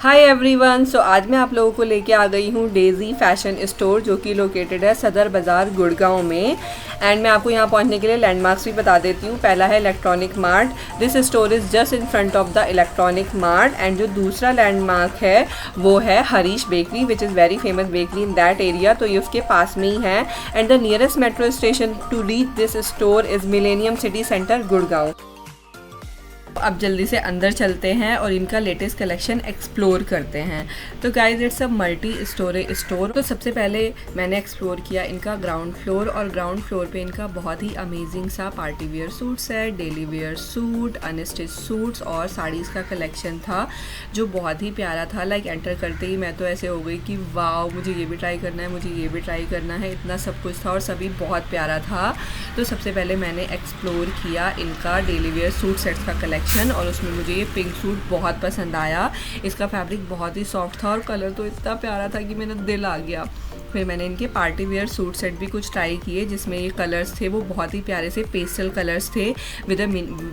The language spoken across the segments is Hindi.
हाय एवरीवन, सो आज मैं आप लोगों को लेके आ गई हूँ डेजी फैशन स्टोर, जो कि लोकेटेड है सदर बाज़ार गुड़गांव में। एंड मैं आपको यहाँ पहुँचने के लिए लैंडमार्क्स भी बता देती हूँ। पहला है electronic mart, this store is just in front of the electronic mart. And जो दूसरा लैंडमार्क है वो है Harish bakery, which is very famous bakery in that area, तो ये उसके पास में ही है। And the nearest metro station to reach this store is millennium city centre Gurgaon. अब जल्दी से अंदर चलते हैं और इनका लेटेस्ट कलेक्शन एक्सप्लोर करते हैं। तो guys it's a multi storage store. तो सबसे पहले मैंने एक्सप्लोर किया इनका ग्राउंड फ्लोर, और ग्राउंड फ्लोर पे इनका बहुत ही अमेजिंग सा पार्टी वेयर सूट्स है, daily wear suit, unstitch suits और साड़ीज़ का कलेक्शन था जो बहुत ही प्यारा था। लाइक एंटर करते ही मैं तो ऐसे हो गई कि वाओ, मुझे ये भी ट्राई करना है, मुझे ये भी ट्राई करना है, इतना सब कुछ था और सभी बहुत प्यारा था। तो सबसे पहले मैंने एक्सप्लोर किया इनका डेली वेयर सूट सेट्स का कलेक्शन, और उसमें मुझे ये पिंक सूट बहुत पसंद आया। इसका फैब्रिक बहुत ही सॉफ्ट था और कलर तो इतना प्यारा था कि मेरा दिल आ गया। फिर मैंने इनके पार्टी वेयर सूट सेट भी कुछ ट्राई किए, जिसमें ये कलर्स थे वो बहुत ही प्यारे से पेस्टल कलर्स थे with a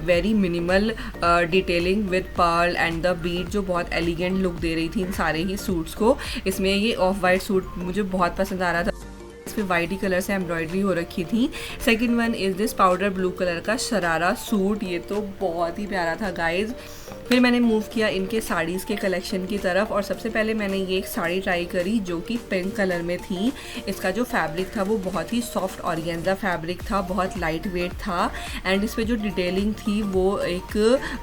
very minimal detailing with pearl and the beat, जो बहुत एलिगेंट लुक दे रही थी इन सारे ही सूट्स को। इसमें ये ऑफ वाइट सूट मुझे बहुत पसंद आ रहा था, इस पर वाइट ही कलर से एम्ब्रॉयडरी हो रखी थी। Second one is this powder blue colour का शरारा सूट, ये तो बहुत ही प्यारा था गाइज। फिर मैंने मूव किया इनके साड़ीज़ के कलेक्शन की तरफ, और सबसे पहले मैंने ये एक साड़ी ट्राई करी जो कि पिंक कलर में थी। इसका जो फैब्रिक था वो बहुत ही सॉफ्ट ऑर्गेन्जा फैब्रिक था, बहुत लाइट वेट था। एंड इस पर जो डिटेलिंग थी वो एक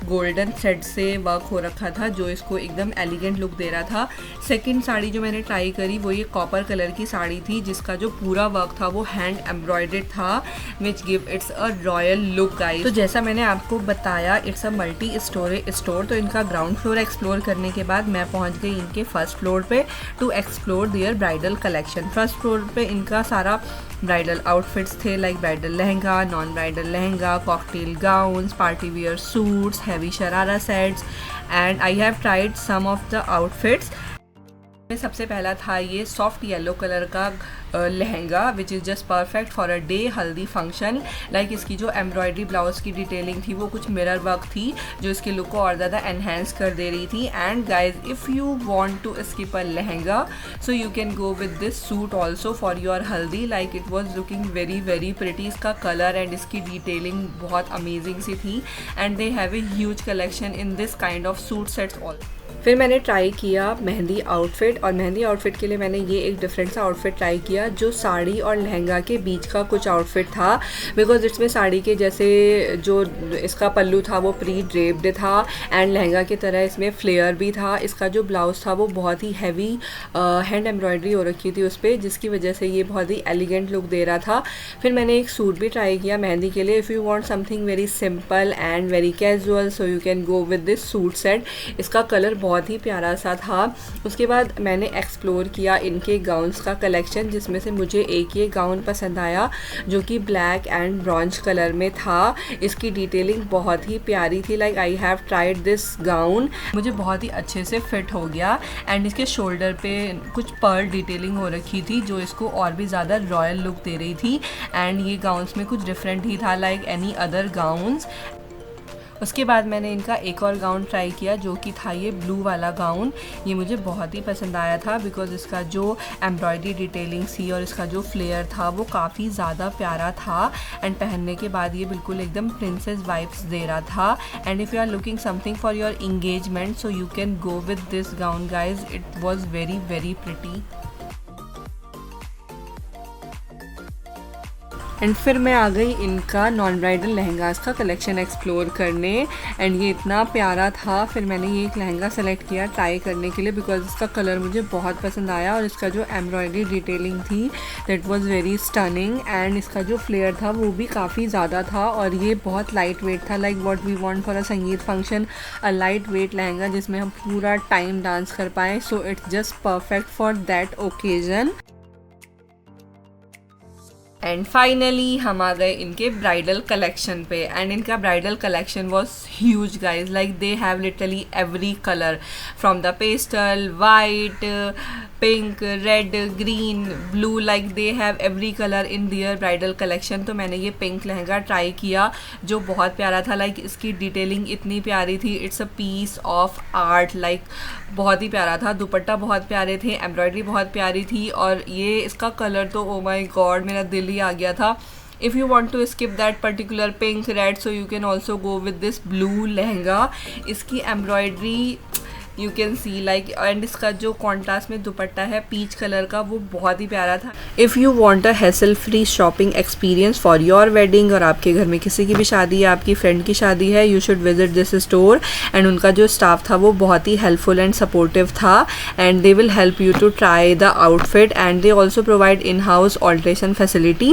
गोल्डन थ्रेड से वर्क हो रखा था, जो इसको एकदम एलिगेंट लुक दे रहा था। सेकेंड साड़ी जो मैंने ट्राई करी वो ये कॉपर कलर की साड़ी थी, जिसका जो पूरा वर्क था वो हैंड एम्ब्रॉयडर्ड था, which give it's a royal look guys. तो जैसा मैंने आपको बताया, it's a multi storage store. तो इनका ग्राउंड फ्लोर एक्सप्लोर करने के बाद मैं पहुंच गई इनके फर्स्ट फ्लोर पे to explore their bridal collection. First floor पे इनका सारा ब्राइडल आउटफिट्स थे, like bridal lehenga, non bridal lehenga, cocktail gowns, party wear suits, heavy sharara sets, and I have tried some of the outfits. सबसे पहला था ये सॉफ्ट येलो कलर का lehenga, which is just perfect for a day haldi function. Like इसकी जो एम्ब्रॉयडरी ब्लाउज की डिटेलिंग थी वो कुछ मिरर वर्क थी, जो इसके लुक को और ज़्यादा एनहेंस कर दे रही थी। And guys, if you want to skip a lehenga, so you can go with this suit also for your haldi. Like it was looking very very pretty. इसका कलर एंड इसकी डिटेलिंग बहुत अमेजिंग सी थी, and they have a huge collection in this kind of suit sets also. फिर मैंने ट्राई किया मेहंदी आउटफिट, और मेहंदी आउटफिट के लिए मैंने ये एक डिफरेंट सा आउटफिट ट्राई किया जो साड़ी और लहंगा के बीच का कुछ आउटफिट था। बिकॉज इसमें साड़ी के जैसे जो इसका पल्लू था वो प्री ड्रेप्ड था, एंड लहंगा की तरह इसमें फ्लेयर भी था। इसका जो ब्लाउज था वो बहुत ही हैवी हैंड एम्ब्रॉयडरी हो रखी थी उस पर, जिसकी वजह से ये बहुत ही एलिगेंट लुक दे रहा था। फिर मैंने एक सूट भी ट्राई किया मेहंदी के लिए। If you want something very simple and very casual, so you can go with this suit set. इसका कलर बहुत ही प्यारा सा था। उसके बाद मैंने एक्सप्लोर किया इनके गाउन्स का कलेक्शन, जिसमें से मुझे एक ये गाउन पसंद आया जो कि ब्लैक एंड ब्रॉन्ज कलर में था। इसकी डिटेलिंग बहुत ही प्यारी थी। Like I have tried this gown, मुझे बहुत ही अच्छे से फिट हो गया। एंड इसके शोल्डर पे कुछ पर्ल डिटेलिंग हो रखी थी, जो इसको और भी ज़्यादा रॉयल लुक दे रही थी। एंड ये गाउन्स में कुछ डिफरेंट ही था, लाइक एनी अदर गाउन्स। उसके बाद मैंने इनका एक और गाउन ट्राई किया जो कि था ये ब्लू वाला गाउन। ये मुझे बहुत ही पसंद आया था, बिकॉज इसका जो एम्ब्रॉयडरी डिटेलिंग थी और इसका जो फ्लेयर था वो काफ़ी ज़्यादा प्यारा था। एंड पहनने के बाद ये बिल्कुल एकदम प्रिंसेस वाइब्स दे रहा था। And if you are looking something for your engagement, so you can go with this gown guys. It was very very pretty. And फिर मैं आ गई इनका नॉन ब्राइडल लहंगास का कलेक्शन एक्सप्लोर करने एंड ये इतना प्यारा था। फिर मैंने ये एक लहंगा सेलेक्ट किया ट्राई करने के लिए बिकॉज इसका कलर मुझे बहुत पसंद आया और इसका जो एम्ब्रॉयडरी डिटेलिंग थी that was very stunning and इसका जो फ्लेयर था वो भी काफ़ी ज़्यादा था और ये बहुत लाइट वेट था, like what we want for a sangeet function, a light weight lehenga जिसमें हम पूरा टाइम डांस कर पाएँ। So it's just perfect for that occasion. And finally हम आ गए इनके ब्राइडल कलेक्शन पे एंड इनका bridal collection was huge guys, like they have literally every colour from the pastel, white, pink, red, green, blue, like they have every colour in their bridal collection. तो मैंने ये पिंक लहंगा ट्राई किया जो बहुत प्यारा था, लाइक इसकी डिटेलिंग इतनी प्यारी थी, it's a piece of art, like बहुत ही प्यारा था। दुपट्टा बहुत प्यारे थे, एम्ब्रॉयडरी बहुत प्यारी थी और ये इसका कलर तो ओ माय गॉड मेरा दिल ही आ गया था। If you want to skip that particular pink, red, so you can also go with this blue lehenga. इसकी embroidery you can see like and इसका जो कॉन्ट्रास्ट में दुपट्टा है पीच कलर का वो बहुत ही प्यारा था। If you want a hassle free shopping experience for your wedding और आपके घर में किसी की भी शादी है, आपकी फ्रेंड की शादी है, you should visit this store. And उनका जो स्टाफ था वो बहुत ही हेल्पफुल एंड सपोर्टिव था and they will help you to try the outfit and they also provide in house alteration facility.